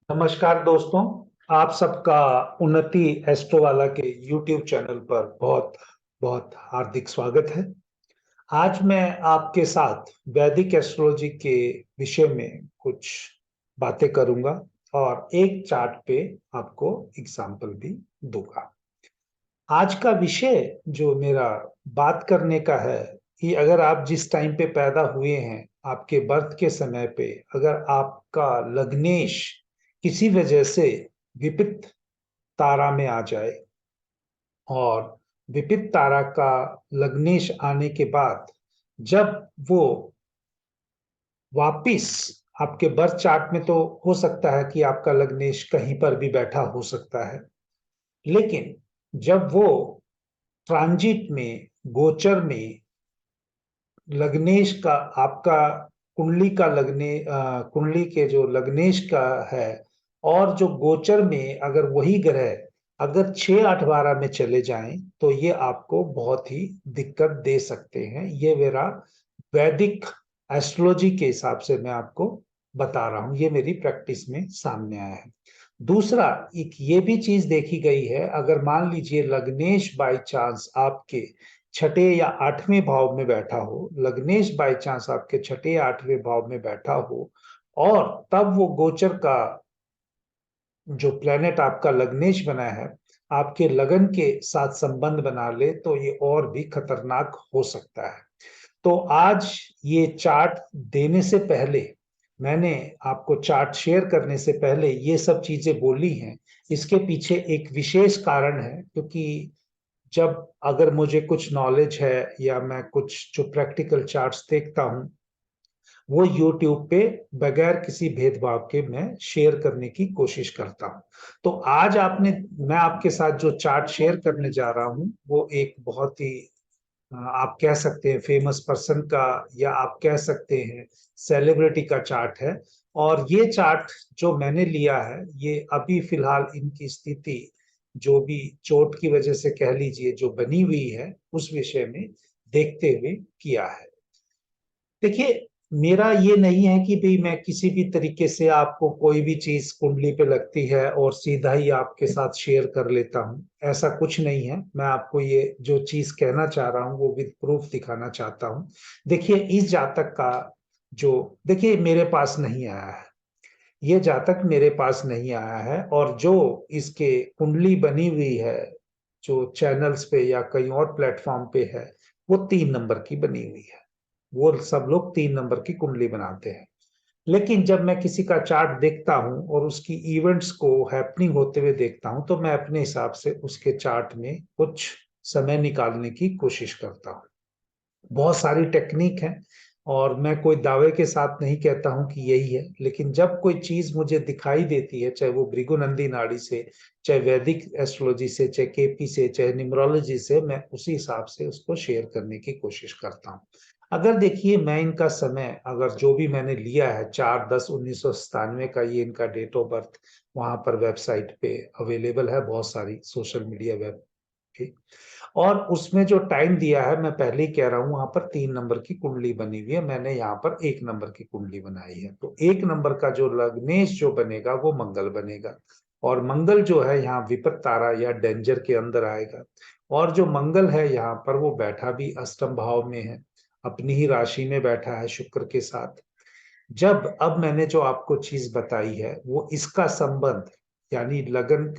नमस्कार दोस्तों। आप सबका उन्नति एस्ट्रो वाला के YouTube चैनल पर बहुत बहुत हार्दिक स्वागत है। आज मैं आपके साथ वैदिक एस्ट्रोलॉजी के विषय में कुछ बातें करूंगा और एक चार्ट पे आपको एग्जाम्पल भी दूंगा। आज का विषय जो मेरा बात करने का है कि अगर आप जिस टाइम पे पैदा हुए हैं, आपके बर्थ के समय पे अगर आपका लग्नेश किसी वजह से विपित तारा में आ जाए और विपित तारा का लग्नेश आने के बाद जब वो वापिस आपके बर्थ चार्ट में, तो हो सकता है कि आपका लग्नेश कहीं पर भी बैठा हो सकता है, लेकिन जब वो ट्रांजिट में, गोचर में लग्नेश का, आपका कुंडली का कुंडली के जो लग्नेश का है और जो गोचर में अगर वही ग्रह अगर 6, 8, 12 में चले जाएं तो ये आपको बहुत ही दिक्कत दे सकते हैं। ये मेरा वैदिक एस्ट्रोलॉजी के हिसाब से मैं आपको बता रहा हूं, ये मेरी प्रैक्टिस में सामने आया है। दूसरा, एक ये भी चीज देखी गई है, अगर मान लीजिए लग्नेश बाय चांस आपके छठे या आठवें भाव में बैठा हो, लग्नेश बाय चांस आपके छठे या आठवें भाव में बैठा हो और तब वो गोचर का जो प्लेनेट आपका लग्नेश बना है आपके लगन के साथ संबंध बना ले, तो ये और भी खतरनाक हो सकता है। तो आज ये चार्ट देने से पहले, मैंने आपको चार्ट शेयर करने से पहले ये सब चीजें बोली हैं। इसके पीछे एक विशेष कारण है, क्योंकि जब अगर मुझे कुछ नॉलेज है या मैं कुछ जो प्रैक्टिकल चार्ट्स देखता हूं, वो यूट्यूब पे बगैर किसी भेदभाव के मैं शेयर करने की कोशिश करता हूं। तो आज मैं आपके साथ जो चार्ट शेयर करने जा रहा हूं वो एक बहुत ही आप कह सकते हैं फेमस पर्सन का, या आप कह सकते हैं सेलिब्रिटी का चार्ट है। और ये चार्ट जो मैंने लिया है, ये अभी फिलहाल इनकी स्थिति जो भी चोट की वजह से कह लीजिए जो बनी हुई है, उस विषय में देखते हुए किया है। देखिए, मेरा ये नहीं है कि भाई मैं किसी भी तरीके से आपको कोई भी चीज कुंडली पे लगती है और सीधा ही आपके साथ शेयर कर लेता हूँ, ऐसा कुछ नहीं है। मैं आपको ये जो चीज कहना चाह रहा हूँ वो विद प्रूफ दिखाना चाहता हूँ। देखिए, इस जातक का जो, देखिए मेरे पास नहीं आया है, ये जातक मेरे पास नहीं आया है, और जो इसके कुंडली बनी हुई है जो चैनल्स पे या कहीं और प्लेटफॉर्म पे है, वो 3 नंबर की बनी हुई है। वो सब लोग 3 नंबर की कुंडली बनाते हैं। लेकिन जब मैं किसी का चार्ट देखता हूं और उसकी इवेंट्स को हैपनिंग होते हुए देखता हूं, तो मैं अपने हिसाब से उसके चार्ट में कुछ समय निकालने की कोशिश करता हूं। बहुत सारी टेक्निक है और मैं कोई दावे के साथ नहीं कहता हूं कि यही है, लेकिन जब कोई चीज मुझे दिखाई देती है, चाहे वो भृगुनंदी नाड़ी से, चाहे वैदिक एस्ट्रोलॉजी से, चाहे केपी से, चाहे न्यूमरोलॉजी से, मैं उसी हिसाब से उसको शेयर करने की कोशिश करता हूँ। अगर देखिए, मैं इनका समय अगर जो भी मैंने लिया है 4/10/1997 का, ये इनका डेट ऑफ बर्थ वहां पर वेबसाइट पे अवेलेबल है, बहुत सारी सोशल मीडिया वेब पे। और उसमें जो टाइम दिया है, मैं पहले ही कह रहा हूं, वहां पर 3 नंबर की कुंडली बनी हुई है, मैंने यहाँ पर 1 नंबर की कुंडली बनाई है। तो 1 नंबर का जो लग्नेश जो बनेगा वो मंगल बनेगा, और मंगल जो है यहाँ विपत तारा या डेंजर के अंदर आएगा। और जो मंगल है यहाँ पर वो बैठा भी अष्टम भाव में है, अपनी ही राशि में बैठा है शुक्र के साथ। जब अब मैंने जो आपको चीज बताई है वो इसका संबंध, यानी लगन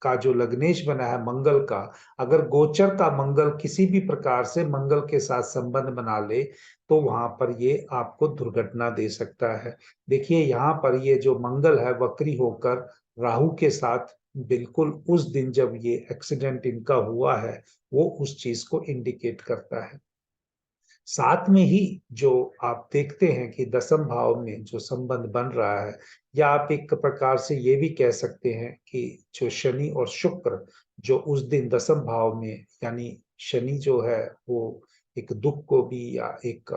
का जो लग्नेश बना है मंगल का, अगर गोचर का मंगल किसी भी प्रकार से मंगल के साथ संबंध बना ले, तो वहां पर ये आपको दुर्घटना दे सकता है। देखिए, यहाँ पर ये जो मंगल है वक्री होकर राहु के साथ, बिल्कुल उस दिन जब ये एक्सीडेंट इनका हुआ है, वो उस चीज को इंडिकेट करता है। साथ में ही जो आप देखते हैं कि दसम भाव में जो संबंध बन रहा है, या आप एक प्रकार से ये भी कह सकते हैं कि जो शनि और शुक्र जो उस दिन दसम भाव में, यानी शनि जो है वो एक दुख को भी, या एक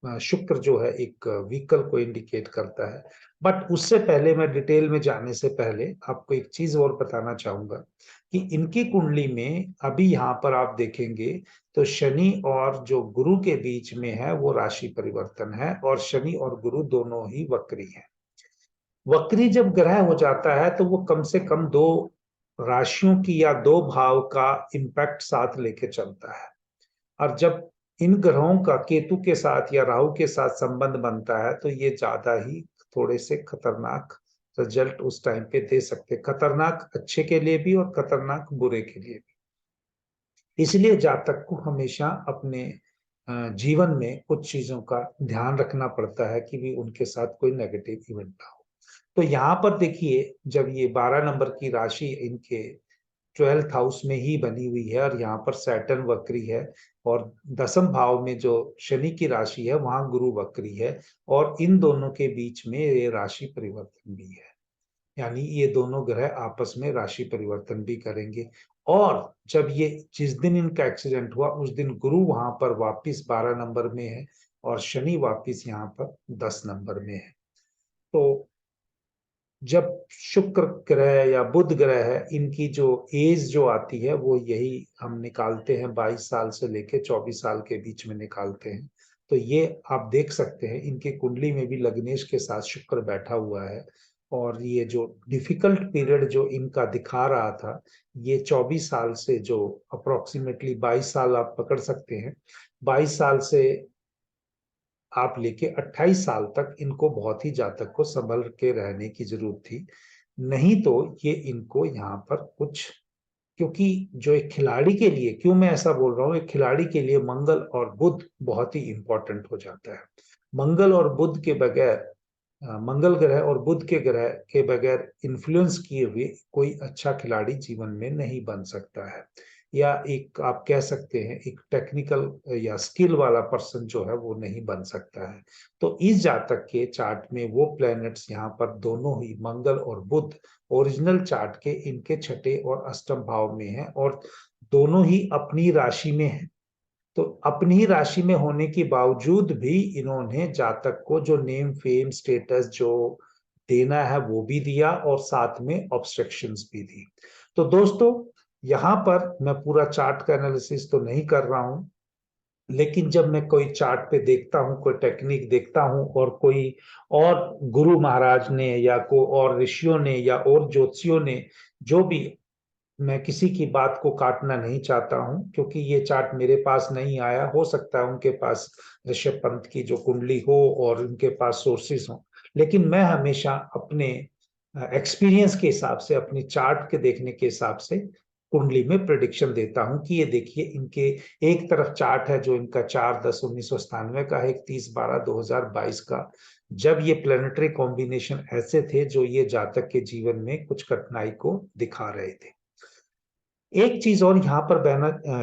शुक्र जो है एक व्हीकल को इंडिकेट करता है। बट उससे पहले, मैं डिटेल में जाने से पहले आपको एक चीज और बताना चाहूंगा कि इनकी कुंडली में अभी यहाँ पर आप देखेंगे तो शनि और जो गुरु के बीच में है वो राशि परिवर्तन है, और शनि और गुरु दोनों ही वक्री हैं। वक्री जब ग्रह हो जाता है तो वो कम से कम दो राशियों की या दो भाव का इम्पैक्ट साथ लेके चलता है। और जब इन ग्रहों का केतु के साथ या राहु के साथ संबंध बनता है तो ये ज्यादा ही थोड़े से खतरनाक रिजल्ट उस टाइम पे दे सकते, खतरनाक अच्छे के लिए भी और खतरनाक बुरे के लिए भी। इसलिए जातक को हमेशा अपने जीवन में कुछ चीजों का ध्यान रखना पड़ता है कि भी उनके साथ कोई नेगेटिव इवेंट ना हो। तो यहाँ पर देखिए, जब ये 12 नंबर की राशि इनके 12th हाउस में ही बनी हुई है और यहाँ पर सैटर्न वक्री है, और दसम भाव में जो शनि की राशि है वहां गुरु वक्री है, और इन दोनों के बीच में ये राशि परिवर्तन भी है, यानी ये दोनों ग्रह आपस में राशि परिवर्तन भी करेंगे। और जब ये जिस दिन इनका एक्सीडेंट हुआ उस दिन गुरु वहां पर वापिस 12 नंबर में है और शनि वापिस यहाँ पर 10 नंबर में है। तो जब शुक्र ग्रह या बुध ग्रह है, इनकी जो एज जो आती है वो यही हम निकालते हैं 22 साल से लेके 24 साल के बीच में निकालते हैं। तो ये आप देख सकते हैं इनके कुंडली में भी लग्नेश के साथ शुक्र बैठा हुआ है, और ये जो डिफिकल्ट पीरियड जो इनका दिखा रहा था, ये 24 साल से जो अप्रोक्सीमेटली 22 साल आप पकड़ सकते हैं, 22 साल से आप लेके 28 साल तक इनको बहुत ही जातक को संभल के रहने की जरूरत थी। नहीं तो ये इनको यहाँ पर कुछ, क्योंकि जो एक खिलाड़ी के लिए, क्यों मैं ऐसा बोल रहा हूँ, एक खिलाड़ी के लिए मंगल और बुध बहुत ही इंपॉर्टेंट हो जाता है। मंगल और बुध के बगैर, मंगल ग्रह और बुध के ग्रह के बगैर इन्फ्लुएंस किए हुए कोई अच्छा खिलाड़ी जीवन में नहीं बन सकता है, या एक आप कह सकते हैं एक टेक्निकल या स्किल वाला पर्सन जो है वो नहीं बन सकता है। तो इस जातक के चार्ट में वो प्लैनेट्स यहाँ पर दोनों ही मंगल और बुध ओरिजिनल चार्ट के इनके छठे और अष्टम भाव में है, और दोनों ही अपनी राशि में है। तो अपनी ही राशि में होने के बावजूद भी इन्होंने जातक को जो नेम फेम स्टेटस जो देना है वो भी दिया, और साथ में ऑब्स्ट्रक्शंस भी दी। तो दोस्तों, यहाँ पर मैं पूरा चार्ट का एनालिसिस तो नहीं कर रहा हूँ, लेकिन जब मैं कोई चार्ट पे देखता हूँ, कोई टेक्निक देखता हूँ, और कोई और गुरु महाराज ने या को और ऋषियों ने या और ज्योतिषियों ने जो भी, मैं किसी की बात को काटना नहीं चाहता हूं, क्योंकि ये चार्ट मेरे पास नहीं आया, हो सकता है उनके पास ऋषभ पंत की जो कुंडली हो और उनके पास सोर्सेस हो, लेकिन मैं हमेशा अपने एक्सपीरियंस के हिसाब से, अपनी चार्ट के देखने के हिसाब से कुंडली में प्रिडिक्शन देता हूं कि ये देखिए इनके एक तरफ चार्ट है जो इनका 4/10/1997 का है, 31/12/2022 का, जब ये प्लेनेटरी कॉम्बिनेशन ऐसे थे जो ये जातक के जीवन में कुछ कठिनाई को दिखा रहे थे। एक चीज और यहाँ पर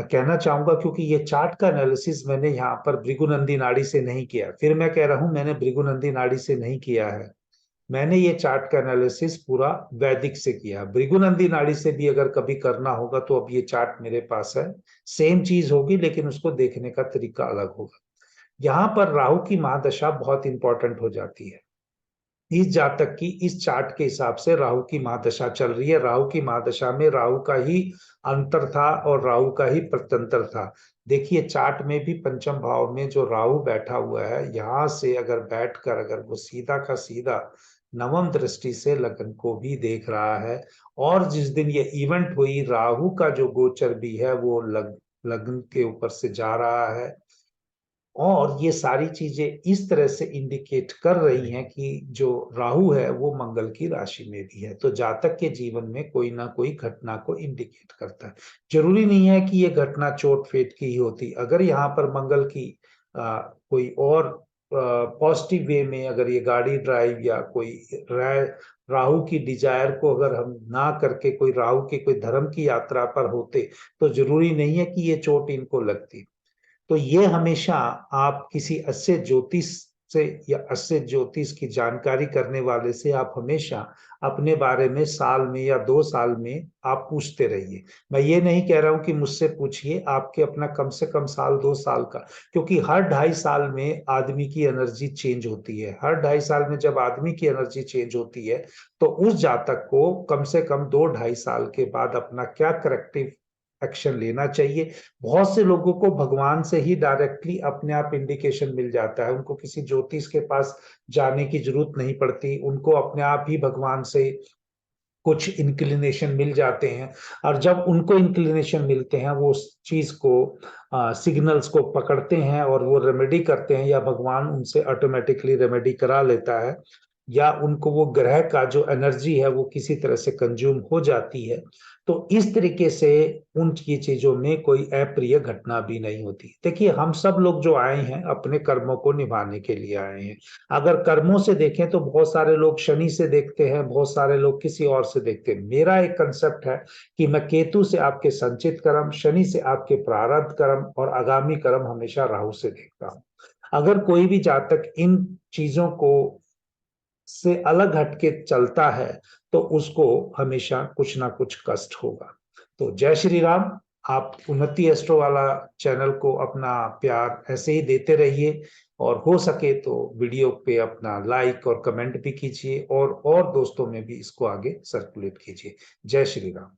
कहना चाहूंगा, क्योंकि ये चार्ट का एनालिसिस मैंने यहाँ पर भृगुनंदी नाड़ी से नहीं किया, फिर मैं कह रहा हूं मैंने भृगुनंदी नाड़ी से नहीं किया है, मैंने ये चार्ट का एनालिसिस पूरा वैदिक से किया। भृगुनंदी नाड़ी से भी अगर कभी करना होगा तो अब ये चार्ट मेरे पास है, सेम चीज होगी लेकिन उसको देखने का तरीका अलग होगा। यहाँ पर राहु की महादशा बहुत इंपॉर्टेंट हो जाती है। इस जातक की इस चार्ट के हिसाब से राहु की महादशा चल रही है, राहु की महादशा में राहु का ही अंतर था और राहु का ही प्रत्यंतर था। देखिए चार्ट में भी पंचम भाव में जो राहु बैठा हुआ है, यहाँ से अगर बैठकर अगर वो सीधा का सीधा नवम दृष्टि से लगन को भी देख रहा है, और जिस दिन ये इवेंट हुई राहु का जो गोचर भी है वो लग्न के ऊपर से जा रहा है, और ये सारी चीजें इस तरह से इंडिकेट कर रही हैं कि जो राहु है वो मंगल की राशि में भी है, तो जातक के जीवन में कोई ना कोई घटना को इंडिकेट करता है। जरूरी नहीं है कि ये घटना चोट फेट की ही होती, अगर यहाँ पर मंगल की कोई और पॉजिटिव वे में अगर ये गाड़ी ड्राइव या कोई राहु की डिजायर को अगर हम ना करके कोई राहु के कोई धर्म की यात्रा पर होते, तो जरूरी नहीं है कि ये चोट इनको लगती। तो ये हमेशा आप किसी अच्छे ज्योतिष से या अच्छे ज्योतिष की जानकारी करने वाले से आप हमेशा अपने बारे में साल में या 2 साल में आप पूछते रहिए। मैं ये नहीं कह रहा हूं कि मुझसे पूछिए, आपके अपना कम से कम साल 2 साल का, क्योंकि हर 2.5 साल में आदमी की एनर्जी चेंज होती है। हर 2.5 साल में जब आदमी की एनर्जी चेंज होती है तो उस जातक को कम से कम 2-2.5 साल के बाद अपना क्या करेक्टिव एक्शन लेना चाहिए। बहुत से लोगों को भगवान से ही डायरेक्टली अपने आप इंडिकेशन मिल जाता है, उनको किसी ज्योतिष के पास जाने की जरूरत नहीं पड़ती, उनको अपने आप ही भगवान से कुछ इंक्लिनेशन मिल जाते हैं। और जब उनको इंक्लिनेशन मिलते हैं, वो उस चीज को सिग्नल्स को पकड़ते हैं और वो रेमेडी करते हैं, या भगवान उनसे ऑटोमेटिकली रेमेडी करा लेता है, या उनको वो ग्रह का जो एनर्जी है वो किसी तरह से कंज्यूम हो जाती है। तो इस तरीके से उन ये चीजों में कोई अप्रिय घटना भी नहीं होती। देखिए, हम सब लोग जो आए हैं अपने कर्मों को निभाने के लिए आए हैं। अगर कर्मों से देखें तो बहुत सारे लोग शनि से देखते हैं, बहुत सारे लोग किसी और से देखते हैं। मेरा एक कंसेप्ट है कि मैं केतु से आपके संचित कर्म, शनि से आपके प्रारब्ध कर्म और आगामी कर्म हमेशा राहु से देखता हूं। अगर कोई भी जातक इन चीजों को से अलग हटके चलता है तो उसको हमेशा कुछ ना कुछ कष्ट होगा। तो जय श्री राम। आप उन्नति एस्ट्रो वाला चैनल को अपना प्यार ऐसे ही देते रहिए, और हो सके तो वीडियो पे अपना लाइक और कमेंट भी कीजिए, और दोस्तों में भी इसको आगे सर्कुलेट कीजिए। जय श्री राम।